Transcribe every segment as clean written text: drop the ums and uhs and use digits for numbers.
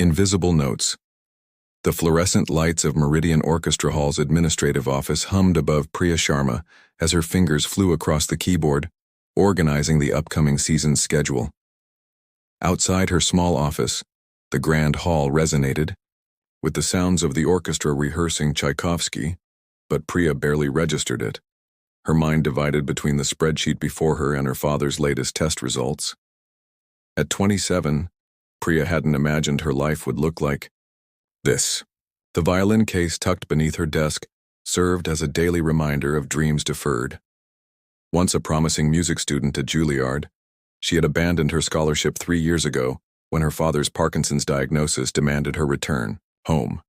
Invisible notes. The fluorescent lights of Meridian Orchestra Hall's administrative office hummed above Priya Sharma as her fingers flew across the keyboard, organizing the upcoming season's schedule. Outside her small office, the grand hall resonated, with the sounds of the orchestra rehearsing Tchaikovsky, but Priya barely registered it, her mind divided between the spreadsheet before her and her father's latest test results. At 27, Priya hadn't imagined her life would look like this. The violin case tucked beneath her desk served as a daily reminder of dreams deferred. Once a promising music student at Juilliard, she had abandoned her scholarship 3 years ago when her father's Parkinson's diagnosis demanded her return home.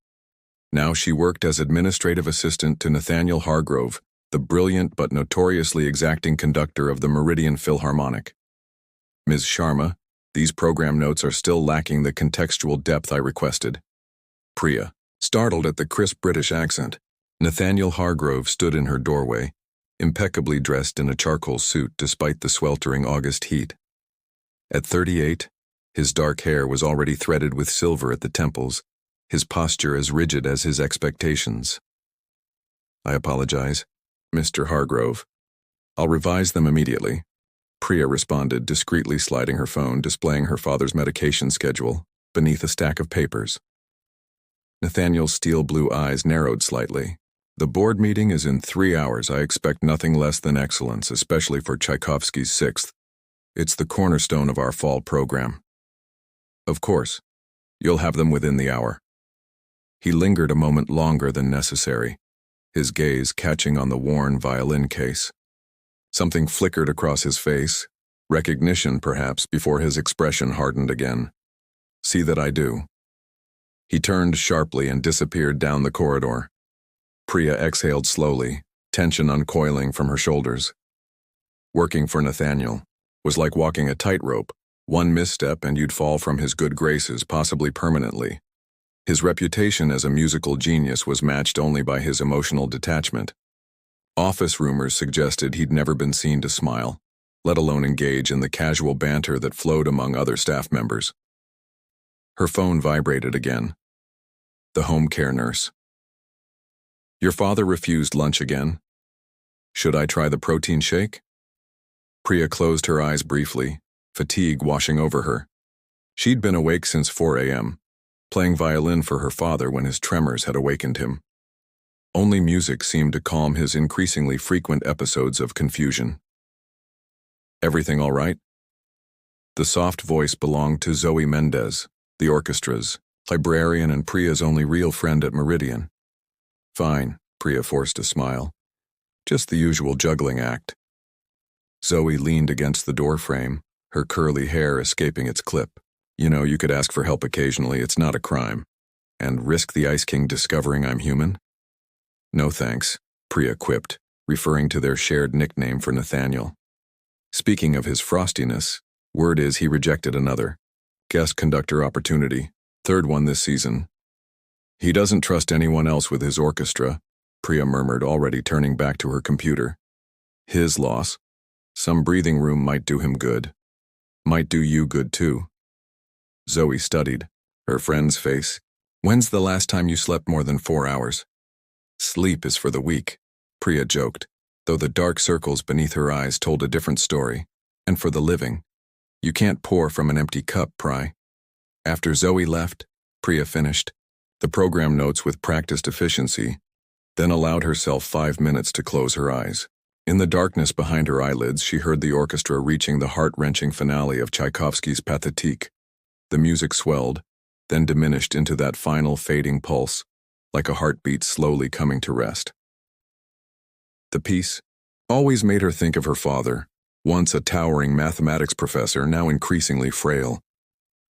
Now she worked as administrative assistant to Nathaniel Hargrove, the brilliant but notoriously exacting conductor of the Meridian Philharmonic. Ms. Sharma, these program notes are still lacking the contextual depth I requested. Priya, startled at the crisp British accent. Nathaniel Hargrove stood in her doorway, impeccably dressed in a charcoal suit despite the sweltering August heat. At 38, his dark hair was already threaded with silver at the temples, his posture as rigid as his expectations. "I apologize, Mr. Hargrove. I'll revise them immediately," Priya responded, discreetly sliding her phone, displaying her father's medication schedule beneath a stack of papers. Nathaniel's steel blue eyes narrowed slightly. "The board meeting is in 3 hours. I expect nothing less than excellence, especially for Tchaikovsky's Sixth. It's the cornerstone of our fall program." "Of course. You'll have them within the hour." He lingered a moment longer than necessary, his gaze catching on the worn violin case. Something flickered across his face, recognition perhaps, before his expression hardened again. "See that I do." He turned sharply and disappeared down the corridor. Priya exhaled slowly, tension uncoiling from her shoulders. Working for Nathaniel was like walking a tightrope. One misstep and you'd fall from his good graces, possibly permanently. His reputation as a musical genius was matched only by his emotional detachment. Office rumors suggested he'd never been seen to smile, let alone engage in the casual banter that flowed among other staff members. Her phone vibrated again. The home care nurse. "Your father refused lunch again. Should I try the protein shake?" Priya closed her eyes briefly, fatigue washing over her. She'd been awake since 4 a.m., playing violin for her father when his tremors had awakened him. Only music seemed to calm his increasingly frequent episodes of confusion. "Everything all right?" The soft voice belonged to Zoe Mendez, the orchestra's librarian and Priya's only real friend at Meridian. "Fine," Priya forced a smile. "Just the usual juggling act." Zoe leaned against the doorframe, her curly hair escaping its clip. "You know, you could ask for help occasionally, it's not a crime. And risk the Ice King discovering I'm human?" "No thanks," Priya quipped, referring to their shared nickname for Nathaniel. Speaking of his frostiness, word is he rejected another guest conductor opportunity, third one this season. "He doesn't trust anyone else with his orchestra," Priya murmured, already turning back to her computer. "His loss. Some breathing room might do him good. Might do you good too." Zoe studied her friend's face. "When's the last time you slept more than 4 hours?" "Sleep is for the weak," Priya joked, though the dark circles beneath her eyes told a different story. "And for the living. You can't pour from an empty cup, Pry." After Zoe left, Priya finished the program notes with practiced efficiency, then allowed herself 5 minutes to close her eyes. In the darkness behind her eyelids, she heard the orchestra reaching the heart-wrenching finale of Tchaikovsky's Pathétique. The music swelled, then diminished into that final fading pulse, like a heartbeat slowly coming to rest. The piece always made her think of her father, once a towering mathematics professor, now increasingly frail.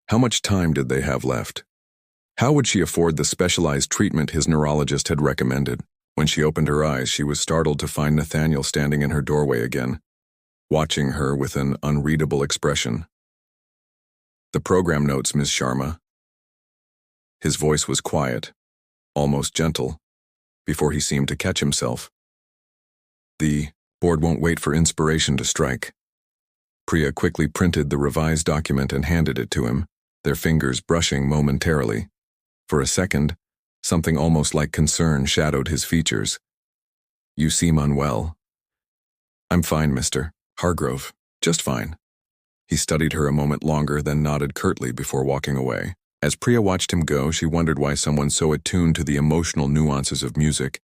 How much time did they have left? How would she afford the specialized treatment his neurologist had recommended? When she opened her eyes, she was startled to find Nathaniel standing in her doorway again, watching her with an unreadable expression. "The program notes, Ms. Sharma." His voice was quiet, almost gentle, before he seemed to catch himself. "The board won't wait for inspiration to strike." Priya quickly printed the revised document and handed it to him, their fingers brushing momentarily. For a second, something almost like concern shadowed his features. "You seem unwell." "I'm fine, Mr. Hargrove. Just fine." He studied her a moment longer, then nodded curtly before walking away. As Priya watched him go, she wondered why someone so attuned to the emotional nuances of music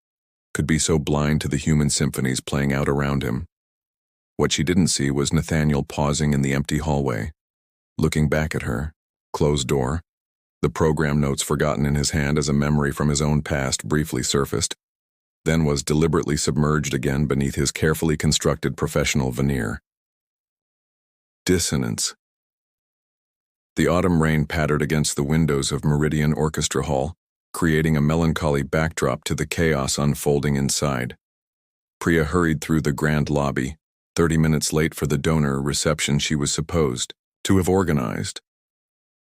could be so blind to the human symphonies playing out around him. What she didn't see was Nathaniel pausing in the empty hallway, looking back at her, closed door, the program notes forgotten in his hand as a memory from his own past briefly surfaced, then was deliberately submerged again beneath his carefully constructed professional veneer. Dissonance. The autumn rain pattered against the windows of Meridian Orchestra Hall, creating a melancholy backdrop to the chaos unfolding inside. Priya hurried through the grand lobby, 30 minutes late for the donor reception she was supposed to have organized.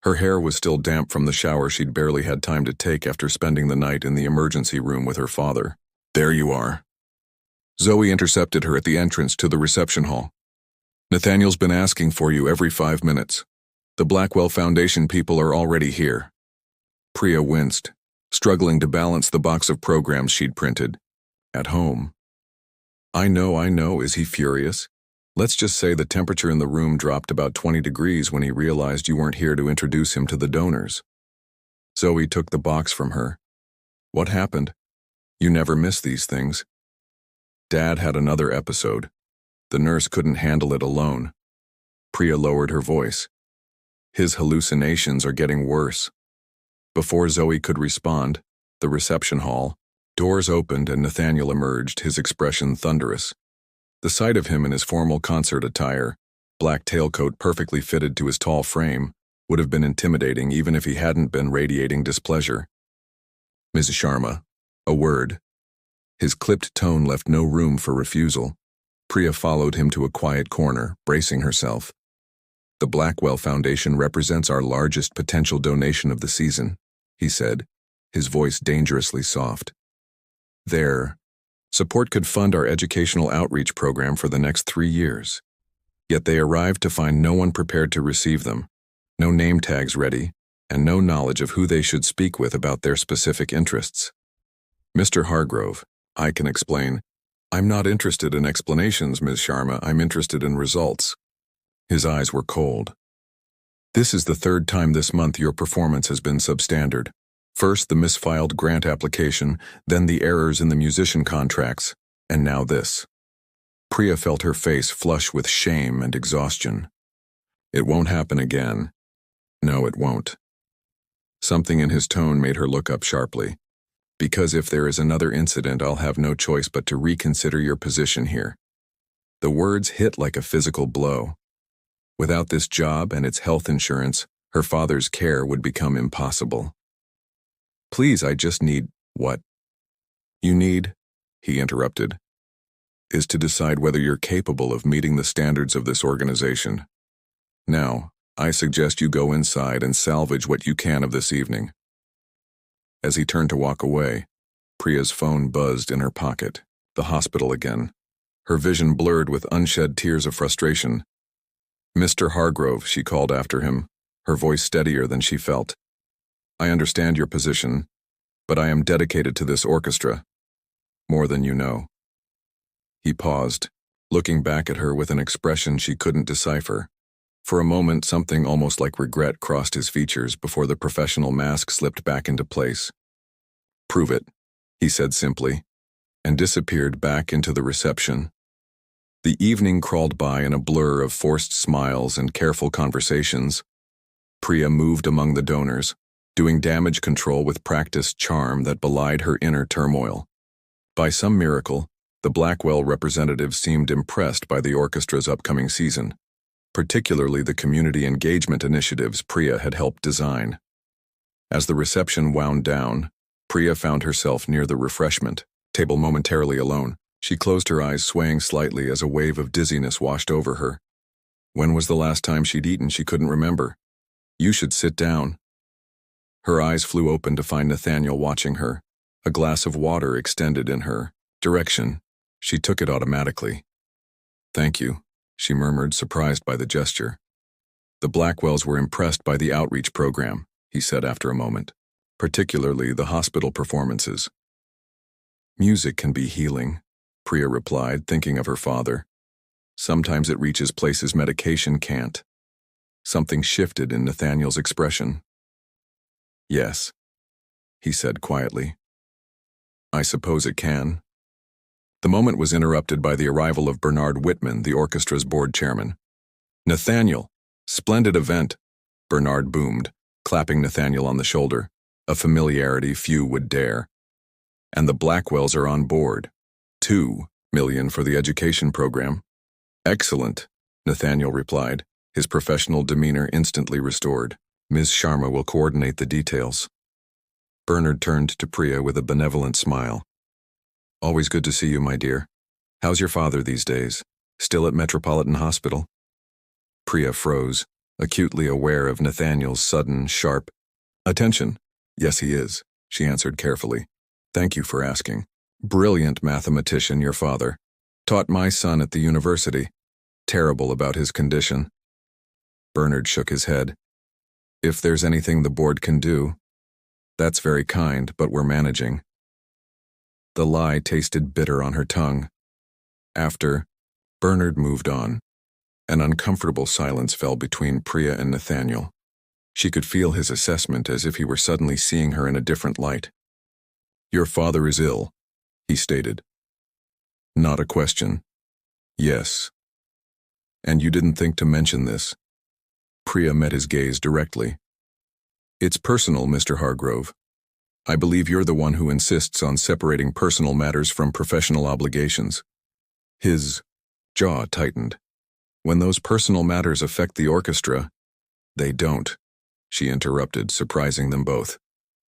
Her hair was still damp from the shower she'd barely had time to take after spending the night in the emergency room with her father. "There you are." Zoe intercepted her at the entrance to the reception hall. "Nathaniel's been asking for you every 5 minutes. The Blackwell Foundation people are already here." Priya winced, struggling to balance the box of programs she'd printed. At home. I know, is he furious? Let's just say the temperature in the room dropped about 20 degrees when he realized you weren't here to introduce him to the donors." Zoe took the box from her. "What happened? You never miss these things." "Dad had another episode. The nurse couldn't handle it alone." Priya lowered her voice. "His hallucinations are getting worse." Before Zoe could respond, the reception hall, doors opened and Nathaniel emerged, his expression thunderous. The sight of him in his formal concert attire, black tailcoat perfectly fitted to his tall frame, would have been intimidating even if he hadn't been radiating displeasure. "Ms. Sharma, a word." His clipped tone left no room for refusal. Priya followed him to a quiet corner, bracing herself. "The Blackwell Foundation represents our largest potential donation of the season," he said, his voice dangerously soft. "Their support could fund our educational outreach program for the next 3 years. Yet they arrived to find no one prepared to receive them, no name tags ready, and no knowledge of who they should speak with about their specific interests. Mr. Hargrove, I can explain. I'm not interested in explanations, Ms. Sharma. I'm interested in results." His eyes were cold. "This is the 3rd time this month your performance has been substandard. First the misfiled grant application, then the errors in the musician contracts, and now this." Priya felt her face flush with shame and exhaustion. "It won't happen again." "No, it won't." Something in his tone made her look up sharply. "Because if there is another incident, I'll have no choice but to reconsider your position here." The words hit like a physical blow. Without this job and its health insurance, her father's care would become impossible. "Please, I just need—" "What you need," he interrupted, "is to decide whether you're capable of meeting the standards of this organization. Now, I suggest you go inside and salvage what you can of this evening." As he turned to walk away, Priya's phone buzzed in her pocket. The hospital again. Her vision blurred with unshed tears of frustration. "Mr. Hargrove," she called after him, her voice steadier than she felt. "I understand your position, but I am dedicated to this orchestra. More than you know." He paused, looking back at her with an expression she couldn't decipher. For a moment, something almost like regret crossed his features before the professional mask slipped back into place. "Prove it," he said simply, and disappeared back into the reception. The evening crawled by in a blur of forced smiles and careful conversations. Priya moved among the donors, doing damage control with practiced charm that belied her inner turmoil. By some miracle, the Blackwell representatives seemed impressed by the orchestra's upcoming season, particularly the community engagement initiatives Priya had helped design. As the reception wound down, Priya found herself near the refreshment table momentarily alone. She closed her eyes, swaying slightly as a wave of dizziness washed over her. When was the last time she'd eaten? She couldn't remember. "You should sit down." Her eyes flew open to find Nathaniel watching her, a glass of water extended in her direction. She took it automatically. "Thank you," she murmured, surprised by the gesture. The Blackwells were impressed by the outreach program, he said after a moment, particularly the hospital performances. Music can be healing, Priya replied, thinking of her father. Sometimes it reaches places medication can't. Something shifted in Nathaniel's expression. Yes, he said quietly. I suppose it can. The moment was interrupted by the arrival of Bernard Whitman, the orchestra's board chairman. Nathaniel, splendid event, Bernard boomed, clapping Nathaniel on the shoulder, a familiarity few would dare. And the Blackwells are on board. $2 million for the education program. Excellent, Nathaniel replied, his professional demeanor instantly restored. Ms. Sharma will coordinate the details. Bernard turned to Priya with a benevolent smile. Always good to see you, my dear. How's your father these days? Still at Metropolitan Hospital? Priya froze, acutely aware of Nathaniel's sudden, sharp attention. Yes, he is, she answered carefully. Thank you for asking. Brilliant mathematician, your father. Taught my son at the university. Terrible about his condition. Bernard shook his head. If there's anything the board can do. That's very kind, but we're managing. The lie tasted bitter on her tongue. After, Bernard moved on. An uncomfortable silence fell between Priya and Nathaniel. She could feel his assessment as if he were suddenly seeing her in a different light. Your father is ill, he stated. Not a question. Yes. And you didn't think to mention this. Priya met his gaze directly. It's personal, Mr. Hargrove. I believe you're the one who insists on separating personal matters from professional obligations. His jaw tightened. When those personal matters affect the orchestra, they don't, she interrupted, surprising them both.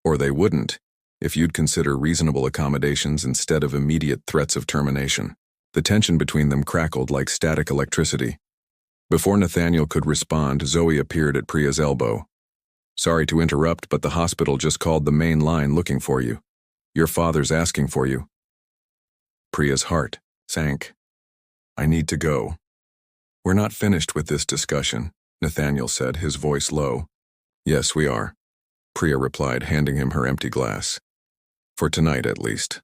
Or they wouldn't, if you'd consider reasonable accommodations instead of immediate threats of termination. The tension between them crackled like static electricity. Before Nathaniel could respond, Zoe appeared at Priya's elbow. Sorry to interrupt, but the hospital just called the main line looking for you. Your father's asking for you. Priya's heart sank. I need to go. We're not finished with this discussion, Nathaniel said, his voice low. Yes, we are, Priya replied, handing him her empty glass. For tonight, at least.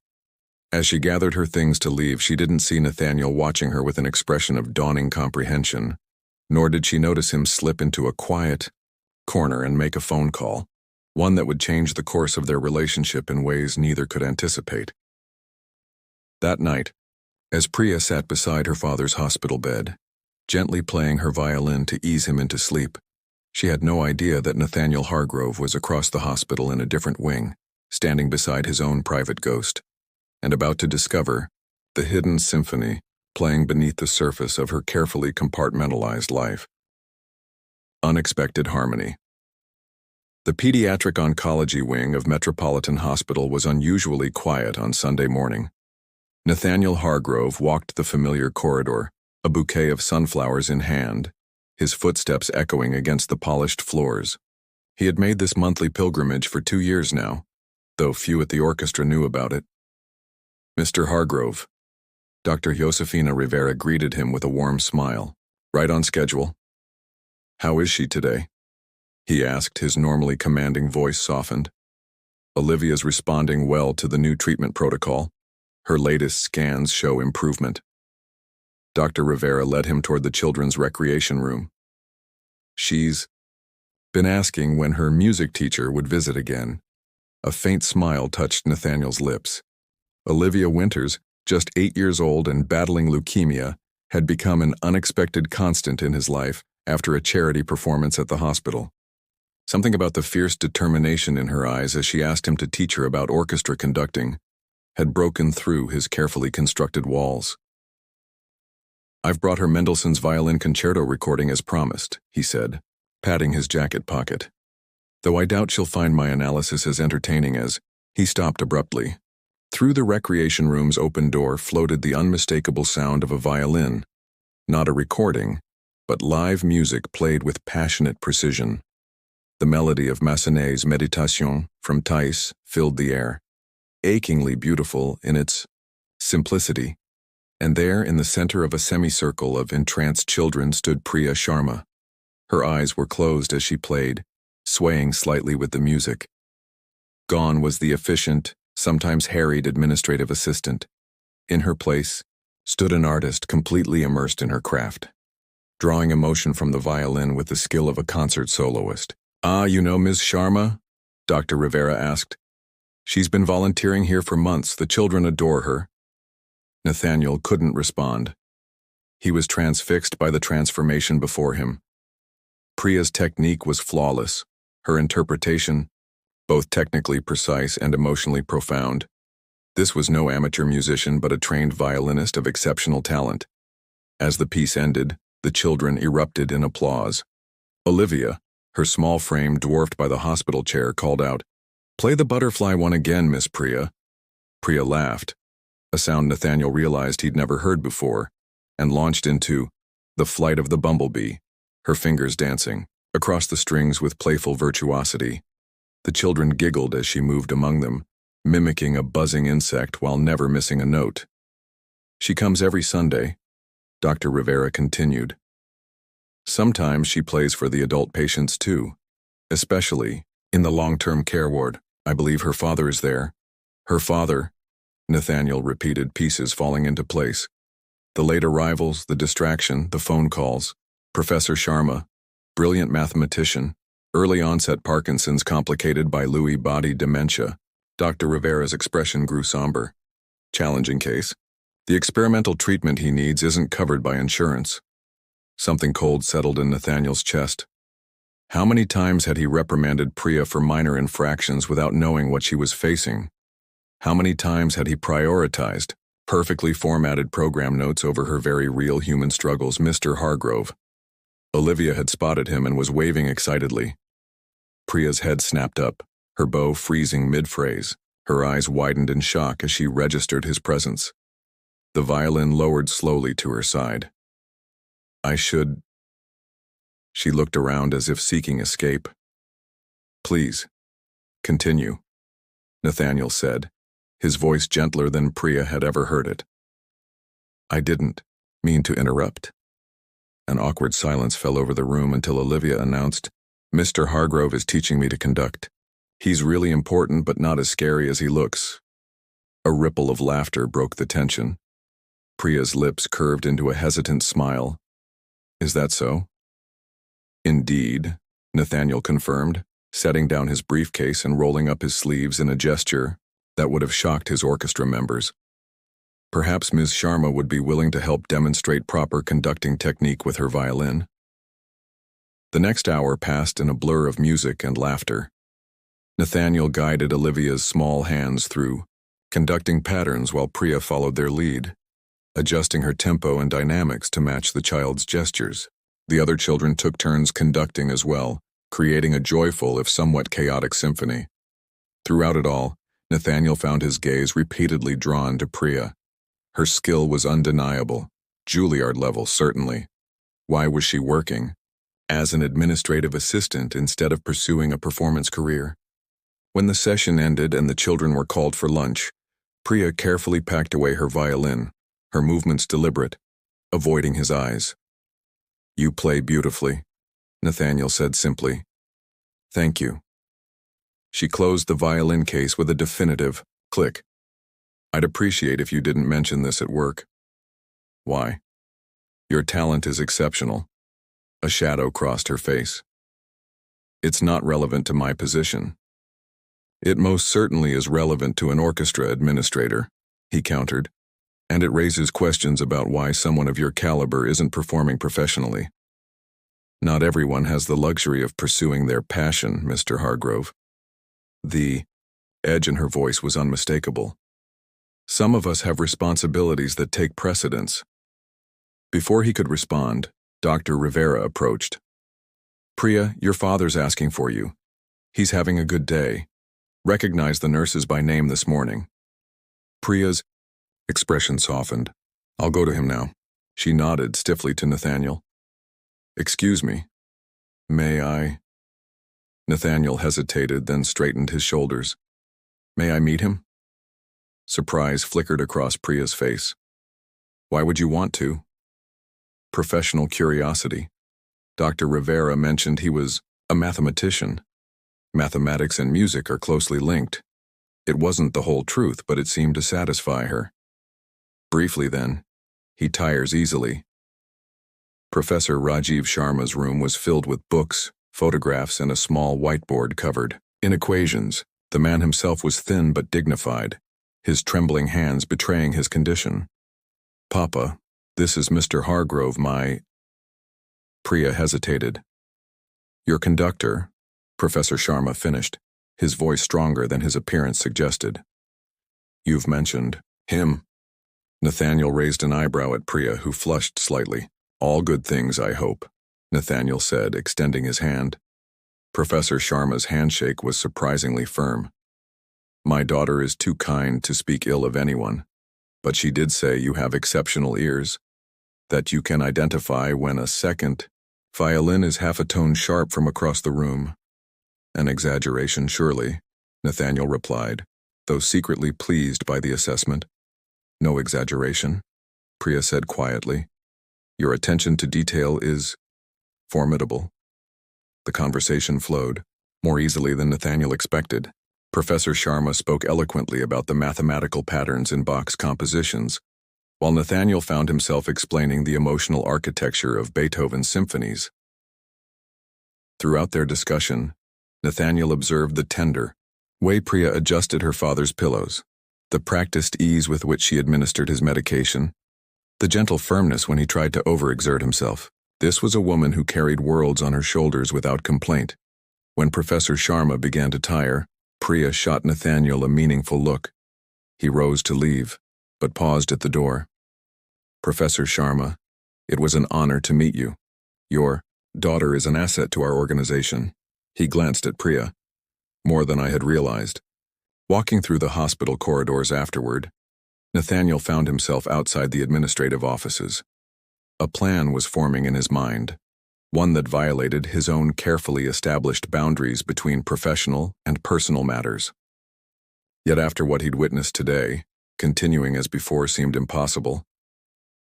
As she gathered her things to leave, she didn't see Nathaniel watching her with an expression of dawning comprehension, nor did she notice him slip into a quiet corner and make a phone call, one that would change the course of their relationship in ways neither could anticipate. That night, as Priya sat beside her father's hospital bed, gently playing her violin to ease him into sleep, she had no idea that Nathaniel Hargrove was across the hospital in a different wing, standing beside his own private ghost, and about to discover the hidden symphony playing beneath the surface of her carefully compartmentalized life. Unexpected harmony. The pediatric oncology wing of Metropolitan Hospital was unusually quiet on Sunday morning. Nathaniel Hargrove walked the familiar corridor, a bouquet of sunflowers in hand, his footsteps echoing against the polished floors. He had made this monthly pilgrimage for 2 years now, though few at the orchestra knew about it. Mr. Hargrove. Dr. Josefina Rivera greeted him with a warm smile. Right on schedule. How is she today? He asked, his normally commanding voice softened. Olivia's responding well to the new treatment protocol. Her latest scans show improvement. Dr. Rivera led him toward the children's recreation room. She's been asking when her music teacher would visit again. A faint smile touched Nathaniel's lips. Olivia Winters, just 8 years old and battling leukemia, had become an unexpected constant in his life after a charity performance at the hospital. Something about the fierce determination in her eyes as she asked him to teach her about orchestra conducting had broken through his carefully constructed walls. I've brought her Mendelssohn's violin concerto recording as promised, he said, patting his jacket pocket. Though I doubt she'll find my analysis as entertaining as... He stopped abruptly. Through the recreation room's open door floated the unmistakable sound of a violin. Not a recording, but live music played with passionate precision. The melody of Massenet's Méditation from Thais filled the air, achingly beautiful in its simplicity. And there, in the center of a semicircle of entranced children, stood Priya Sharma. Her eyes were closed as she played, swaying slightly with the music. Gone was the efficient, sometimes harried administrative assistant. In her place stood an artist completely immersed in her craft, drawing emotion from the violin with the skill of a concert soloist. "Ah, you know Ms. Sharma?" Dr. Rivera asked. "She's been volunteering here for months. The children adore her." Nathaniel couldn't respond. He was transfixed by the transformation before him. Priya's technique was flawless, her interpretation both technically precise and emotionally profound. This was no amateur musician but a trained violinist of exceptional talent. As the piece ended, the children erupted in applause. Olivia, her small frame dwarfed by the hospital chair, called out, "Play the butterfly one again, Miss Priya." Priya laughed, a sound Nathaniel realized he'd never heard before, and launched into "The Flight of the Bumblebee," her fingers dancing across the strings with playful virtuosity. The children giggled as she moved among them, mimicking a buzzing insect while never missing a note. "She comes every Sunday," Dr. Rivera continued. "Sometimes she plays for the adult patients too, especially in the long-term care ward. I believe her father is there." "Her father," Nathaniel repeated, pieces falling into place. The late arrivals, the distraction, the phone calls. Professor Sharma, brilliant mathematician, early onset Parkinson's complicated by Lewy body dementia. Dr. Rivera's expression grew somber. "Challenging case. The experimental treatment he needs isn't covered by insurance." Something cold settled in Nathaniel's chest. How many times had he reprimanded Priya for minor infractions without knowing what she was facing? How many times had he prioritized perfectly formatted program notes over her very real human struggles? Mr. Hargrove. Olivia had spotted him and was waving excitedly. Priya's head snapped up, her bow freezing mid-phrase. Her eyes widened in shock as she registered his presence. The violin lowered slowly to her side. "I should..." She looked around as if seeking escape. "Please, continue," Nathaniel said, his voice gentler than Priya had ever heard it. "I didn't mean to interrupt." An awkward silence fell over the room until Olivia announced, "Mr. Hargrove is teaching me to conduct. He's really important but not as scary as he looks." A ripple of laughter broke the tension. Priya's lips curved into a hesitant smile. "Is that so?" "Indeed," Nathaniel confirmed, setting down his briefcase and rolling up his sleeves in a gesture that would have shocked his orchestra members. "Perhaps Ms. Sharma would be willing to help demonstrate proper conducting technique with her violin." The next hour passed in a blur of music and laughter. Nathaniel guided Olivia's small hands through conducting patterns while Priya followed their lead, adjusting her tempo and dynamics to match the child's gestures. The other children took turns conducting as well, creating a joyful if somewhat chaotic symphony. Throughout it all, Nathaniel found his gaze repeatedly drawn to Priya. Her skill was undeniable, Juilliard level certainly. Why was she working as an administrative assistant instead of pursuing a performance career? When the session ended and the children were called for lunch, Priya carefully packed away her violin, her movements deliberate, avoiding his eyes. "You play beautifully," Nathaniel said simply. "Thank you." She closed the violin case with a definitive click. "I'd appreciate if you didn't mention this at work." "Why?" "Your talent is exceptional." A shadow crossed her face. "It's not relevant to my position." "It most certainly is relevant to an orchestra administrator," he countered, "and it raises questions about why someone of your caliber isn't performing professionally." "Not everyone has the luxury of pursuing their passion, Mr. Hargrove." The edge in her voice was unmistakable. "Some of us have responsibilities that take precedence." Before he could respond, Dr. Rivera approached. "Priya, your father's asking for you. He's having a good day. Recognized the nurses by name this morning." Priya's expression softened. "I'll go to him now." She nodded stiffly to Nathaniel. "Excuse me. May I?" Nathaniel hesitated, then straightened his shoulders. "May I meet him?" Surprise flickered across Priya's face. "Why would you want to?" "Professional curiosity." Dr. Rivera mentioned he was a mathematician. Mathematics and music are closely linked. It wasn't the whole truth, but it seemed to satisfy her. Briefly then, he tires easily. Professor Rajiv Sharma's room was filled with books, photographs, and a small whiteboard covered in equations. The man himself was thin but dignified, his trembling hands betraying his condition. "Papa, this is Mr. Hargrove, my—" Priya hesitated. "Your conductor," Professor Sharma finished, his voice stronger than his appearance suggested. "You've mentioned him." Nathaniel raised an eyebrow at Priya, who flushed slightly. "All good things, I hope," Nathaniel said, extending his hand. Professor Sharma's handshake was surprisingly firm. "My daughter is too kind to speak ill of anyone, but she did say you have exceptional ears, that you can identify when a second violin is half a tone sharp from across the room." "An exaggeration, surely," Nathaniel replied, though secretly pleased by the assessment. "No exaggeration," Priya said quietly. "Your attention to detail is formidable." The conversation flowed, more easily than Nathaniel expected. Professor Sharma spoke eloquently about the mathematical patterns in Bach's compositions, while Nathaniel found himself explaining the emotional architecture of Beethoven's symphonies. Throughout their discussion, Nathaniel observed the tender way Priya adjusted her father's pillows, the practiced ease with which she administered his medication, the gentle firmness when he tried to overexert himself. This was a woman who carried worlds on her shoulders without complaint. When Professor Sharma began to tire, Priya shot Nathaniel a meaningful look. He rose to leave, but paused at the door. "Professor Sharma, it was an honor to meet you. Your daughter is an asset to our organization." He glanced at Priya. "More than I had realized." Walking through the hospital corridors afterward, Nathaniel found himself outside the administrative offices. A plan was forming in his mind, one that violated his own carefully established boundaries between professional and personal matters. Yet after what he'd witnessed today, continuing as before seemed impossible.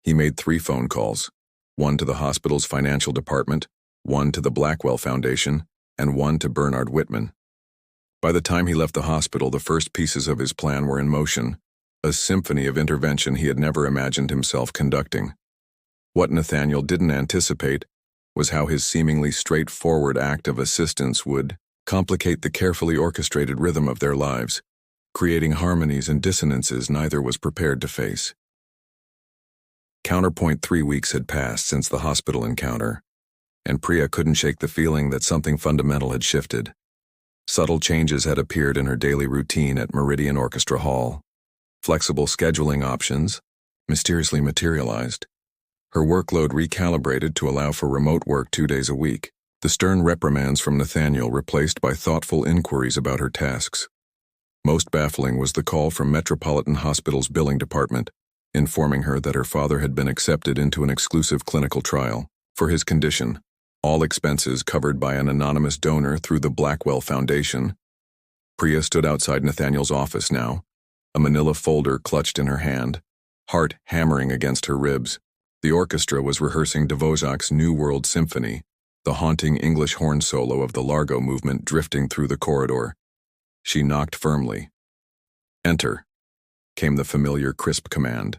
He made 3 phone calls, one to the hospital's financial department, one to the Blackwell Foundation, and one to Bernard Whitman. By the time he left the hospital, the first pieces of his plan were in motion, a symphony of intervention he had never imagined himself conducting. What Nathaniel didn't anticipate was how his seemingly straightforward act of assistance would complicate the carefully orchestrated rhythm of their lives, creating harmonies and dissonances neither was prepared to face. Counterpoint 3 weeks had passed since the hospital encounter, and Priya couldn't shake the feeling that something fundamental had shifted. Subtle changes had appeared in her daily routine at Meridian Orchestra Hall. Flexible scheduling options mysteriously materialized. Her workload recalibrated to allow for remote work 2 days a week. The stern reprimands from Nathaniel replaced by thoughtful inquiries about her tasks. Most baffling was the call from Metropolitan Hospital's billing department, informing her that her father had been accepted into an exclusive clinical trial for his condition, all expenses covered by an anonymous donor through the Blackwell Foundation. Priya stood outside Nathaniel's office now, a manila folder clutched in her hand, heart hammering against her ribs. The orchestra was rehearsing Dvořák's New World Symphony, the haunting English horn solo of the Largo movement drifting through the corridor. She knocked firmly. "Enter," came the familiar crisp command.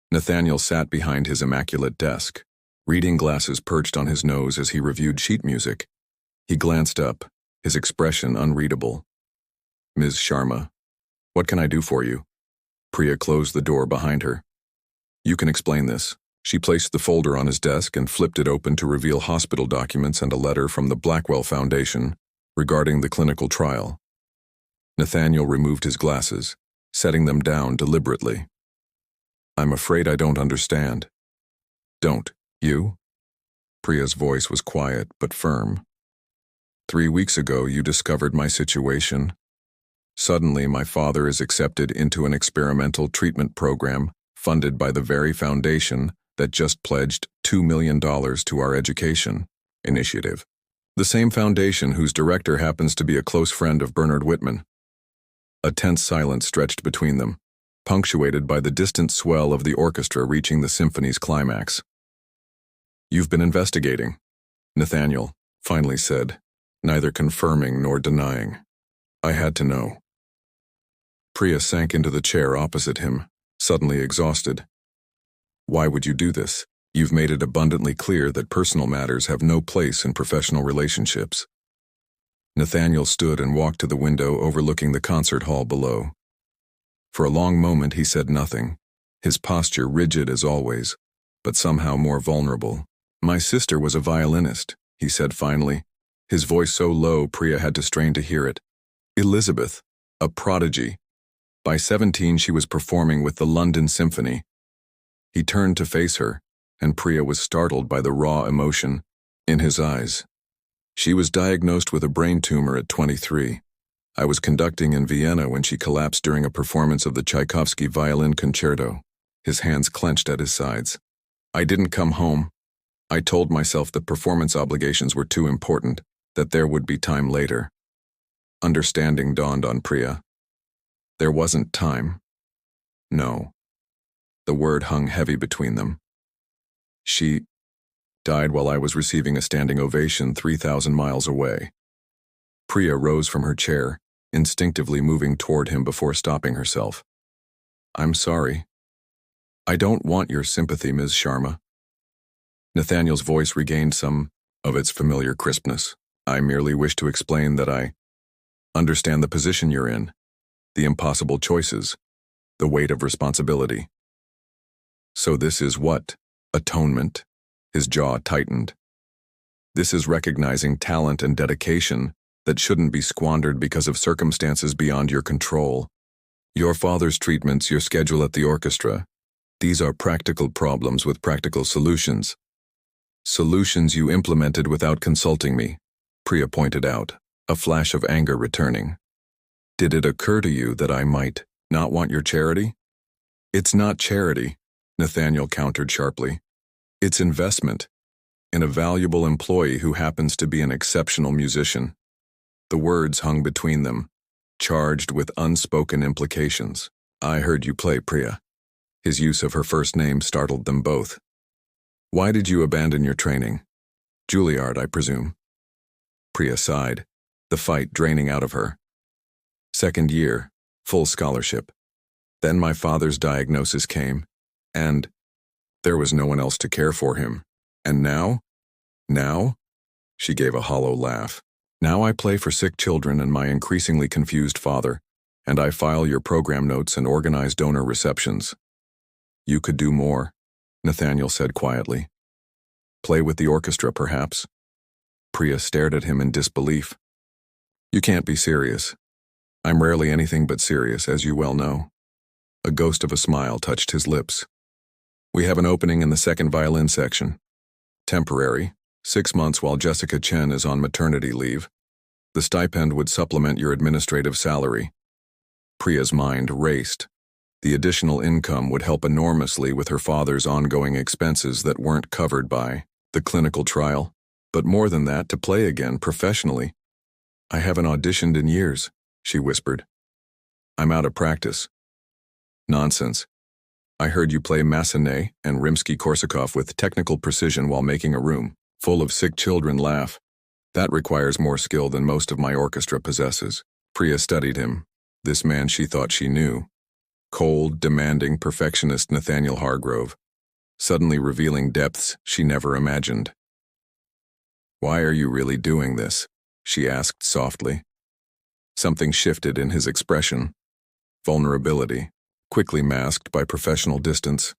Nathaniel sat behind his immaculate desk, reading glasses perched on his nose as he reviewed sheet music. He glanced up, his expression unreadable. "Ms. Sharma, what can I do for you?" Priya closed the door behind her. "You can explain this." She placed the folder on his desk and flipped it open to reveal hospital documents and a letter from the Blackwell Foundation regarding the clinical trial. Nathaniel removed his glasses, setting them down deliberately. "I'm afraid I don't understand." "Don't you?" Priya's voice was quiet but firm. 3 weeks ago you discovered my situation. Suddenly my father is accepted into an experimental treatment program funded by the very foundation that just pledged $2 million to our education initiative. The same foundation whose director happens to be a close friend of Bernard Whitman. A tense silence stretched between them, punctuated by the distant swell of the orchestra reaching the symphony's climax. "You've been investigating," Nathaniel finally said, neither confirming nor denying. I had to know. Priya sank into the chair opposite him, suddenly exhausted. Why would you do this? You've made it abundantly clear that personal matters have no place in professional relationships. Nathaniel stood and walked to the window overlooking the concert hall below. For a long moment he said nothing, his posture rigid as always, but somehow more vulnerable. My sister was a violinist, he said finally, his voice so low Priya had to strain to hear it. Elizabeth, a prodigy. By 17 she was performing with the London Symphony. He turned to face her, and Priya was startled by the raw emotion in his eyes. She was diagnosed with a brain tumor at 23. I was conducting in Vienna when she collapsed during a performance of the Tchaikovsky violin concerto, his hands clenched at his sides. I didn't come home. I told myself that performance obligations were too important, that there would be time later. Understanding dawned on Priya. There wasn't time. No. The word hung heavy between them. She died while I was receiving a standing ovation 3,000 miles away. Priya rose from her chair, instinctively moving toward him before stopping herself. I'm sorry. I don't want your sympathy, Ms. Sharma. Nathaniel's voice regained some of its familiar crispness. I merely wish to explain that I understand the position you're in, the impossible choices, the weight of responsibility. So this is what? Atonement? His jaw tightened. This is recognizing talent and dedication that shouldn't be squandered because of circumstances beyond your control. Your father's treatments, your schedule at the orchestra, these are practical problems with practical solutions. Solutions you implemented without consulting me, Priya pointed out, a flash of anger returning. Did it occur to you that I might not want your charity? It's not charity, Nathaniel countered sharply. It's investment in a valuable employee who happens to be an exceptional musician. The words hung between them, charged with unspoken implications. I heard you play, Priya. His use of her first name startled them both. Why did you abandon your training? Juilliard, I presume. Priya sighed, the fight draining out of her. Second year, full scholarship. Then my father's diagnosis came, and there was no one else to care for him. And now? Now? She gave a hollow laugh. Now I play for sick children and my increasingly confused father, and I file your program notes and organize donor receptions. You could do more, Nathaniel said quietly. Play with the orchestra, perhaps. Priya stared at him in disbelief. You can't be serious. I'm rarely anything but serious, as you well know. A ghost of a smile touched his lips. We have an opening in the second violin section. Temporary, 6 months while Jessica Chen is on maternity leave. The stipend would supplement your administrative salary. Priya's mind raced. The additional income would help enormously with her father's ongoing expenses that weren't covered by the clinical trial, but more than that, to play again professionally. I haven't auditioned in years, she whispered. I'm out of practice. Nonsense. I heard you play Massenet and Rimsky-Korsakov with technical precision while making a room full of sick children laugh. That requires more skill than most of my orchestra possesses. Priya studied him, this man she thought she knew. Cold, demanding, perfectionist Nathaniel Hargrove, suddenly revealing depths she never imagined. Why are you really doing this? She asked softly. Something shifted in his expression. Vulnerability, quickly masked by professional distance.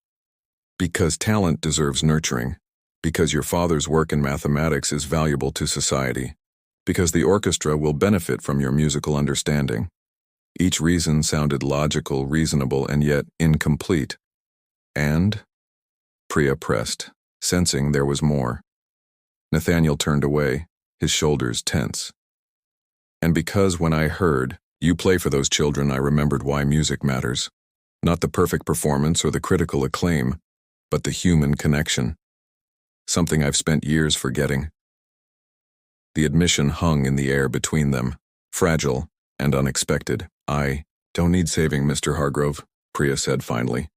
Because talent deserves nurturing. Because your father's work in mathematics is valuable to society. Because the orchestra will benefit from your musical understanding. Each reason sounded logical, reasonable, and yet incomplete. And? Priya pressed, sensing there was more. Nathaniel turned away, his shoulders tense. And because when I heard, you play for those children, I remembered why music matters. Not the perfect performance or the critical acclaim, but the human connection. Something I've spent years forgetting. The admission hung in the air between them, fragile and unexpected. I don't need saving, Mr. Hargrove, Priya said finally.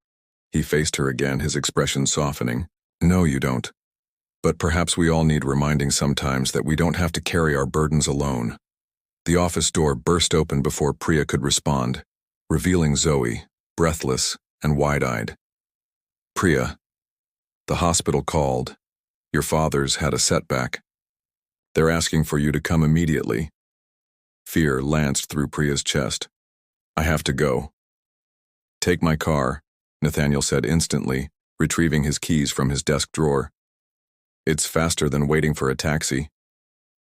He faced her again, his expression softening. No, you don't. But perhaps we all need reminding sometimes that we don't have to carry our burdens alone. The office door burst open before Priya could respond, revealing Zoe, breathless and wide-eyed. Priya, the hospital called. Your father's had a setback. They're asking for you to come immediately. Fear lanced through Priya's chest. I have to go. Take my car, Nathaniel said instantly, retrieving his keys from his desk drawer. It's faster than waiting for a taxi.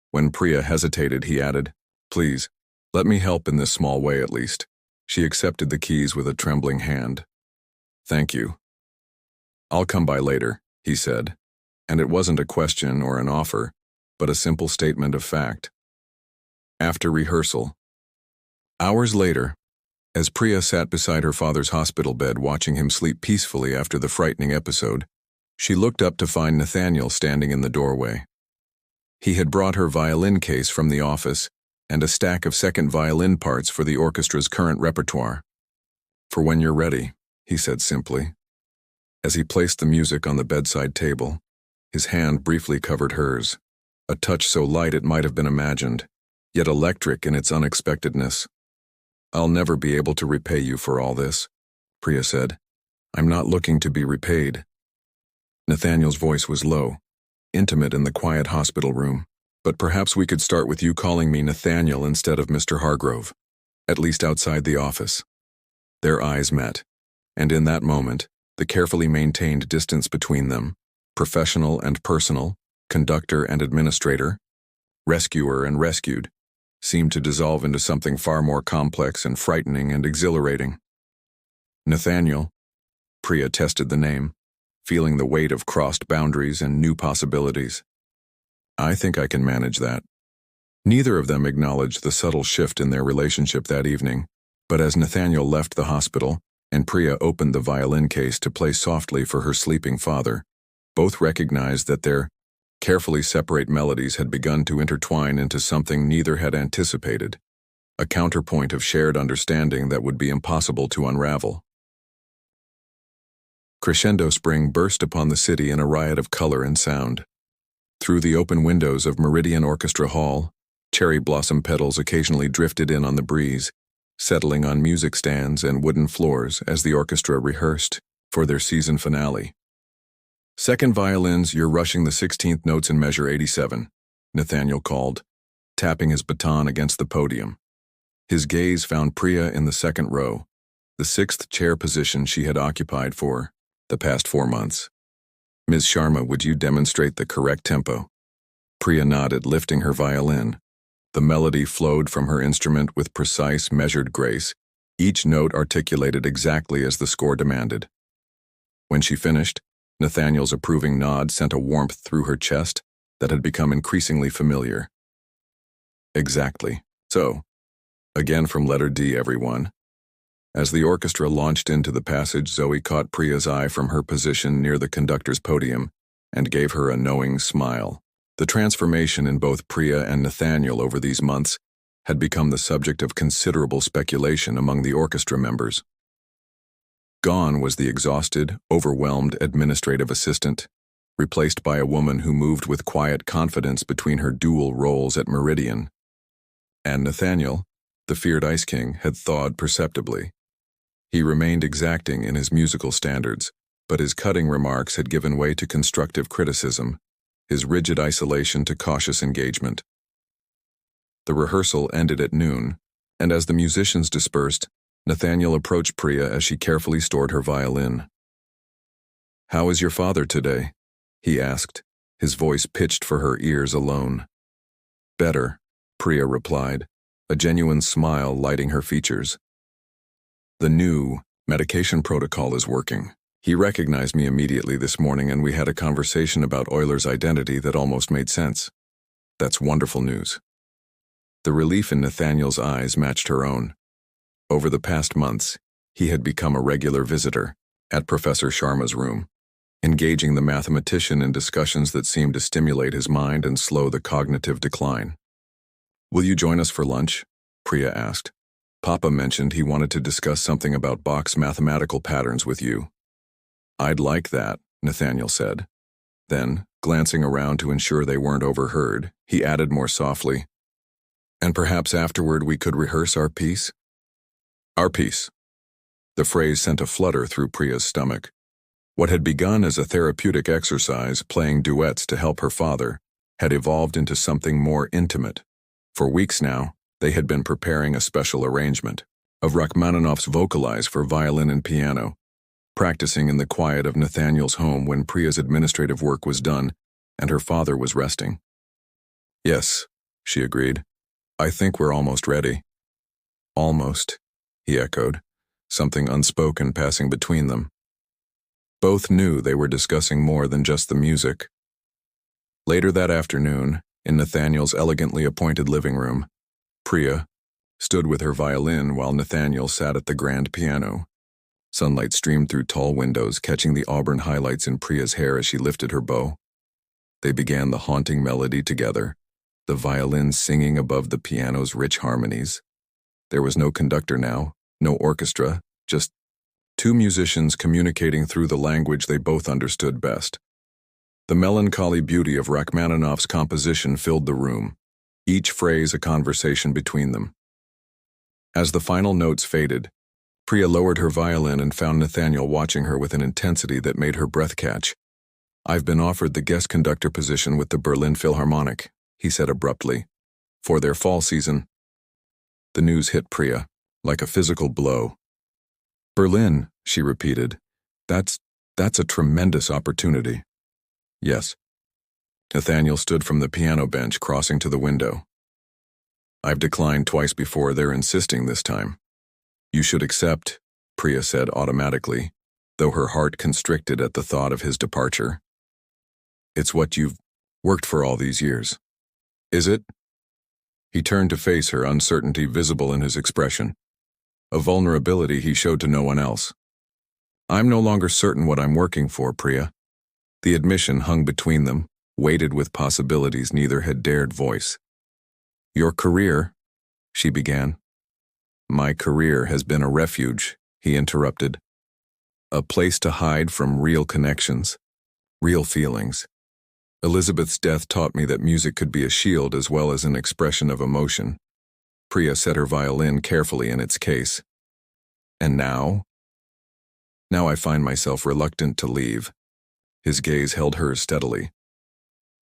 When Priya hesitated, he added, Please, let me help in this small way at least. She accepted the keys with a trembling hand. Thank you. I'll come by later, he said, and it wasn't a question or an offer, but a simple statement of fact. After rehearsal. Hours later, as Priya sat beside her father's hospital bed watching him sleep peacefully after the frightening episode, she looked up to find Nathaniel standing in the doorway. He had brought her violin case from the office and a stack of second violin parts for the orchestra's current repertoire. For when you're ready, he said simply. As he placed the music on the bedside table, his hand briefly covered hers, a touch so light it might have been imagined, yet electric in its unexpectedness. I'll never be able to repay you for all this, Priya said. I'm not looking to be repaid. Nathaniel's voice was low, intimate in the quiet hospital room. But perhaps we could start with you calling me Nathaniel instead of Mr. Hargrove, at least outside the office. Their eyes met, and in that moment, the carefully maintained distance between them, professional and personal, conductor and administrator, rescuer and rescued, seemed to dissolve into something far more complex and frightening and exhilarating. Nathaniel, Priya tested the name, feeling the weight of crossed boundaries and new possibilities. I think I can manage that. Neither of them acknowledged the subtle shift in their relationship that evening, but as Nathaniel left the hospital and Priya opened the violin case to play softly for her sleeping father, both recognized that their carefully separate melodies had begun to intertwine into something neither had anticipated, a counterpoint of shared understanding that would be impossible to unravel. Crescendo spring burst upon the city in a riot of color and sound. Through the open windows of Meridian Orchestra Hall, cherry blossom petals occasionally drifted in on the breeze, settling on music stands and wooden floors as the orchestra rehearsed for their season finale. Second violins, you're rushing the 16th notes in measure 87, Nathaniel called, tapping his baton against the podium. His gaze found Priya in the second row, the sixth chair position she had occupied for the past 4 months. Ms. Sharma, would you demonstrate the correct tempo? Priya nodded, lifting her violin. The melody flowed from her instrument with precise, measured grace, each note articulated exactly as the score demanded. When she finished, Nathaniel's approving nod sent a warmth through her chest that had become increasingly familiar. Exactly. So, again from letter D, everyone. As the orchestra launched into the passage, Zoe caught Priya's eye from her position near the conductor's podium and gave her a knowing smile. The transformation in both Priya and Nathaniel over these months had become the subject of considerable speculation among the orchestra members. Gone was the exhausted, overwhelmed administrative assistant, replaced by a woman who moved with quiet confidence between her dual roles at Meridian. And Nathaniel, the feared Ice King, had thawed perceptibly. He remained exacting in his musical standards, but his cutting remarks had given way to constructive criticism, his rigid isolation to cautious engagement. The rehearsal ended at noon, and as the musicians dispersed, Nathaniel approached Priya as she carefully stored her violin. "How is your father today?" he asked, his voice pitched for her ears alone. "Better," Priya replied, a genuine smile lighting her features. "The new medication protocol is working. He recognized me immediately this morning and we had a conversation about Euler's identity that almost made sense. That's wonderful news." The relief in Nathaniel's eyes matched her own. Over the past months, he had become a regular visitor at Professor Sharma's room, engaging the mathematician in discussions that seemed to stimulate his mind and slow the cognitive decline. "Will you join us for lunch?" Priya asked. "Papa mentioned he wanted to discuss something about Bach's mathematical patterns with you." "I'd like that," Nathaniel said. Then, Glancing around to ensure they weren't overheard, he added more softly, "And perhaps afterward we could rehearse our piece?" Our piece. The phrase sent a flutter through Priya's stomach. What had begun as a therapeutic exercise, playing duets to help her father, had evolved into something more intimate. For weeks now, they had been preparing a special arrangement of Rachmaninoff's Vocalize for violin and piano, practicing in the quiet of Nathaniel's home when Priya's administrative work was done and her father was resting. "Yes," she agreed. "I think we're almost ready." "Almost," he echoed, something unspoken passing between them. Both knew they were discussing more than just the music. Later that afternoon, in Nathaniel's elegantly appointed living room, Priya stood with her violin while Nathaniel sat at the grand piano. Sunlight streamed through tall windows, catching the auburn highlights in Priya's hair as she lifted her bow. They began the haunting melody together, the violin singing above the piano's rich harmonies. There was no conductor now, no orchestra, just two musicians communicating through the language they both understood best. The melancholy beauty of Rachmaninoff's composition filled the room, each phrase a conversation between them. As the final notes faded, Priya lowered her violin and found Nathaniel watching her with an intensity that made her breath catch. "I've been offered the guest conductor position with the Berlin Philharmonic," he said abruptly, "for their fall season." The news hit Priya like a physical blow. "Berlin," she repeated. That's a tremendous opportunity." "Yes." Nathaniel stood from the piano bench, crossing to the window. "I've declined twice before. They're insisting this time." "You should accept," Priya said automatically, though her heart constricted at the thought of his departure. "It's what you've worked for all these years." "Is it?" He turned to face her, uncertainty visible in his expression, a vulnerability he showed to no one else. "I'm no longer certain what I'm working for, Priya." The admission hung between them, weighted with possibilities neither had dared voice. "Your career," she began. "My career has been a refuge," he interrupted. "A place to hide from real connections, real feelings. Elizabeth's death taught me that music could be a shield as well as an expression of emotion." Priya set her violin carefully in its case. "And now?" "Now I find myself reluctant to leave." His gaze held hers steadily.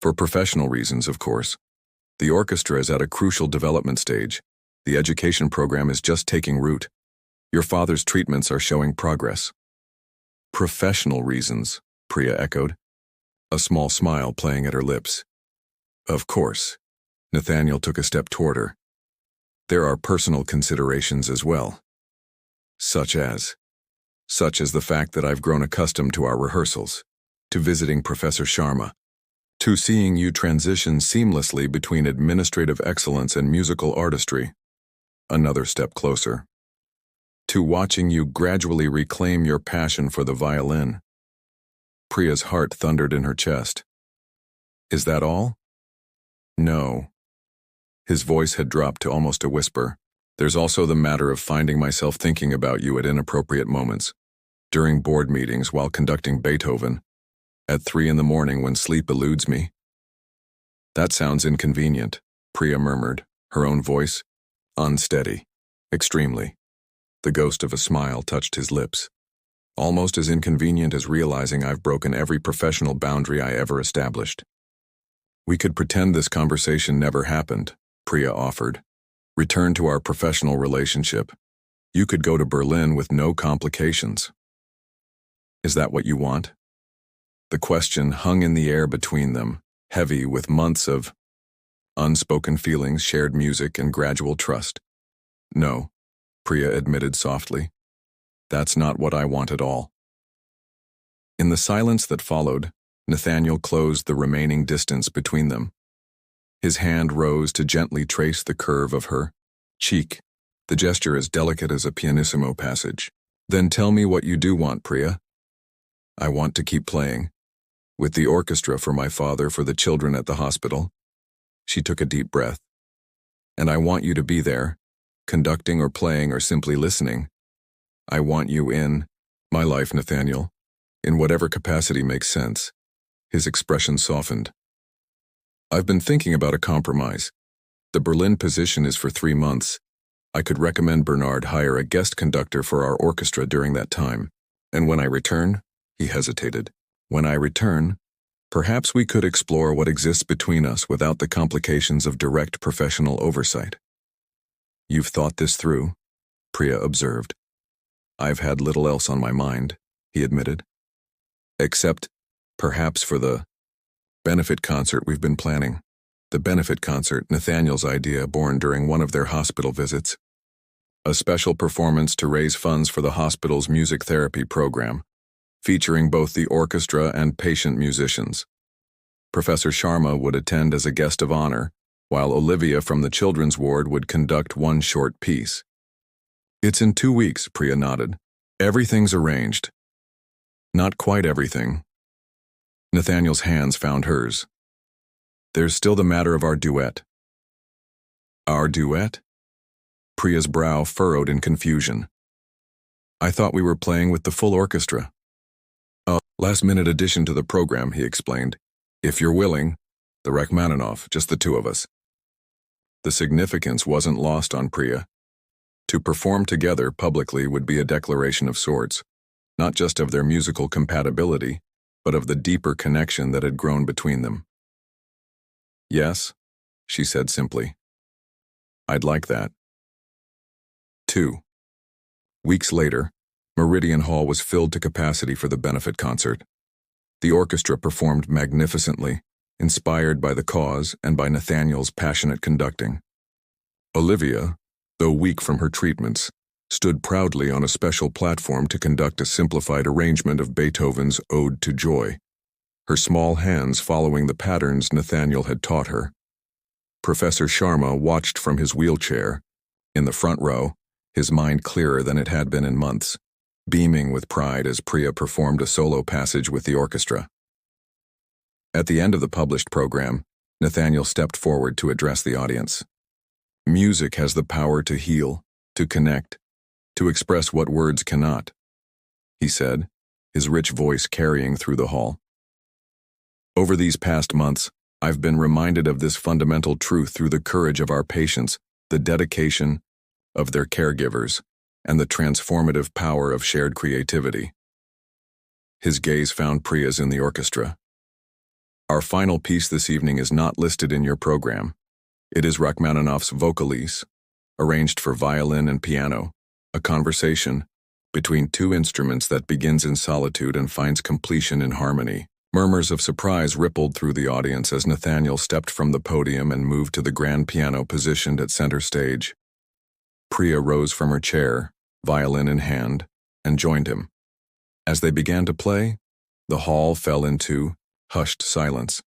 "For professional reasons, of course. The orchestra is at a crucial development stage. The education program is just taking root. Your father's treatments are showing progress." "Professional reasons," Priya echoed, a small smile playing at her lips. "Of course." Nathaniel took a step toward her. "There are personal considerations as well. Such as the fact that I've grown accustomed to our rehearsals, to visiting Professor Sharma, to seeing you transition seamlessly between administrative excellence and musical artistry. Another step closer. To watching you gradually reclaim your passion for the violin." Priya's heart thundered in her chest. "Is that all?" "No." His voice had dropped to almost a whisper. "There's also the matter of finding myself thinking about you at inappropriate moments. During board meetings while conducting Beethoven. At 3 in the morning when sleep eludes me." "That sounds inconvenient," Priya murmured, her own voice unsteady. "Extremely." The ghost of a smile touched his lips. "Almost as inconvenient as realizing I've broken every professional boundary I ever established." "We could pretend this conversation never happened," Priya offered. "Return to our professional relationship. You could go to Berlin with no complications." "Is that what you want?" The question hung in the air between them, heavy with months of unspoken feelings, shared music, and gradual trust. "No," Priya admitted softly. "That's not what I want at all." In the silence that followed, Nathaniel closed the remaining distance between them. His hand rose to gently trace the curve of her cheek, the gesture as delicate as a pianissimo passage. "Then tell me what you do want, Priya." "I want to keep playing. With the orchestra for my father, for the children at the hospital." She took a deep breath. "And I want you to be there, conducting or playing or simply listening. I want you in my life, Nathaniel, in whatever capacity makes sense." His expression softened. I've been thinking about a compromise. The Berlin position is for 3 months. I could recommend Bernard hire a guest conductor for our orchestra during that time. And when I return, he hesitated. When I return, perhaps we could explore what exists between us without the complications of direct professional oversight. You've thought this through, Priya observed. I've had little else on my mind, he admitted. Except, perhaps for the benefit concert we've been planning. The benefit concert, Nathaniel's idea born during one of their hospital visits. A special performance to raise funds for the hospital's music therapy program, featuring both the orchestra and patient musicians. Professor Sharma would attend as a guest of honor, while Olivia from the children's ward would conduct one short piece. It's in 2 weeks, Priya nodded. Everything's arranged. Not quite everything. Nathaniel's hands found hers. There's still the matter of our duet. Our duet? Priya's brow furrowed in confusion. I thought we were playing with the full orchestra. A last-minute addition to the program, he explained. If you're willing, the Rachmaninoff, just the 2 of us. The significance wasn't lost on Priya. To perform together publicly would be a declaration of sorts, not just of their musical compatibility, but of the deeper connection that had grown between them. Yes, she said simply. I'd like that. 2 weeks later, Meridian Hall was filled to capacity for the benefit concert. The orchestra performed magnificently, inspired by the cause and by Nathaniel's passionate conducting. Olivia, though weak from her treatments, stood proudly on a special platform to conduct a simplified arrangement of Beethoven's Ode to Joy, her small hands following the patterns Nathaniel had taught her. Professor Sharma watched from his wheelchair, in the front row, his mind clearer than it had been in months, beaming with pride as Priya performed a solo passage with the orchestra. At the end of the published program, Nathaniel stepped forward to address the audience. Music has the power to heal, to connect, to express what words cannot, he said, his rich voice carrying through the hall. Over these past months, I've been reminded of this fundamental truth through the courage of our patients, the dedication of their caregivers, and the transformative power of shared creativity. His gaze found Priya's in the orchestra. Our final piece this evening is not listed in your program. It is Rachmaninoff's Vocalise, arranged for violin and piano, a conversation between 2 instruments that begins in solitude and finds completion in harmony. Murmurs of surprise rippled through the audience as Nathaniel stepped from the podium and moved to the grand piano positioned at center stage. Priya rose from her chair, violin in hand, and joined him. As they began to play, the hall fell into hushed silence.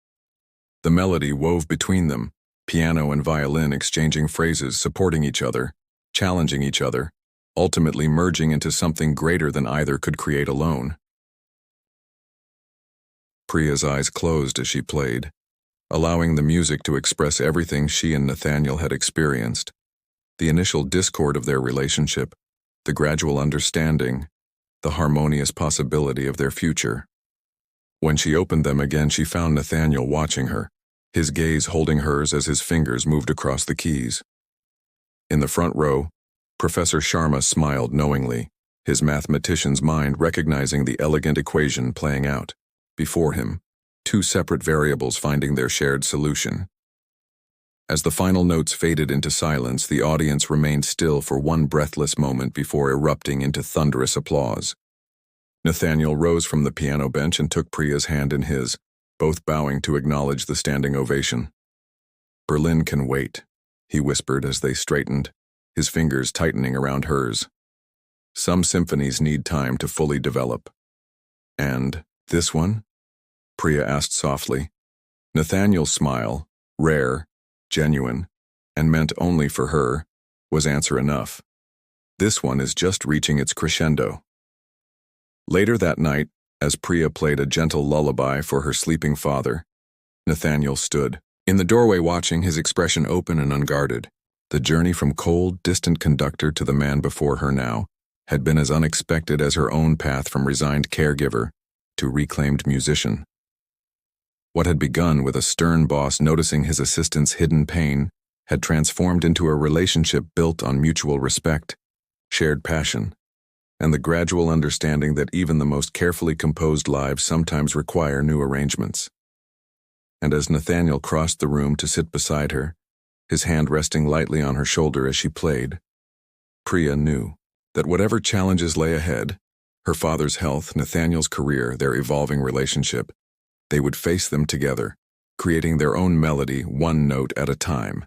The melody wove between them, piano and violin exchanging phrases, supporting each other, challenging each other, ultimately merging into something greater than either could create alone. Priya's eyes closed as she played, allowing the music to express everything she and Nathaniel had experienced. The initial discord of their relationship, the gradual understanding, the harmonious possibility of their future. When she opened them again, she found Nathaniel watching her, his gaze holding hers as his fingers moved across the keys. In the front row, Professor Sharma smiled knowingly, his mathematician's mind recognizing the elegant equation playing out. Before him, 2 separate variables finding their shared solution. As the final notes faded into silence, the audience remained still for one breathless moment before erupting into thunderous applause. Nathaniel rose from the piano bench and took Priya's hand in his, both bowing to acknowledge the standing ovation. Berlin can wait, he whispered as they straightened, his fingers tightening around hers. Some symphonies need time to fully develop. And this one? Priya asked softly. Nathaniel's smile, rare, genuine, and meant only for her, was answer enough. This one is just reaching its crescendo. Later that night, as Priya played a gentle lullaby for her sleeping father, Nathaniel stood in the doorway watching, his expression open and unguarded. The journey from cold, distant conductor to the man before her now had been as unexpected as her own path from resigned caregiver to reclaimed musician. What had begun with a stern boss noticing his assistant's hidden pain had transformed into a relationship built on mutual respect, shared passion, and the gradual understanding that even the most carefully composed lives sometimes require new arrangements. And as Nathaniel crossed the room to sit beside her, his hand resting lightly on her shoulder as she played, Priya knew that whatever challenges lay ahead, her father's health, Nathaniel's career, their evolving relationship, they would face them together, creating their own melody one note at a time.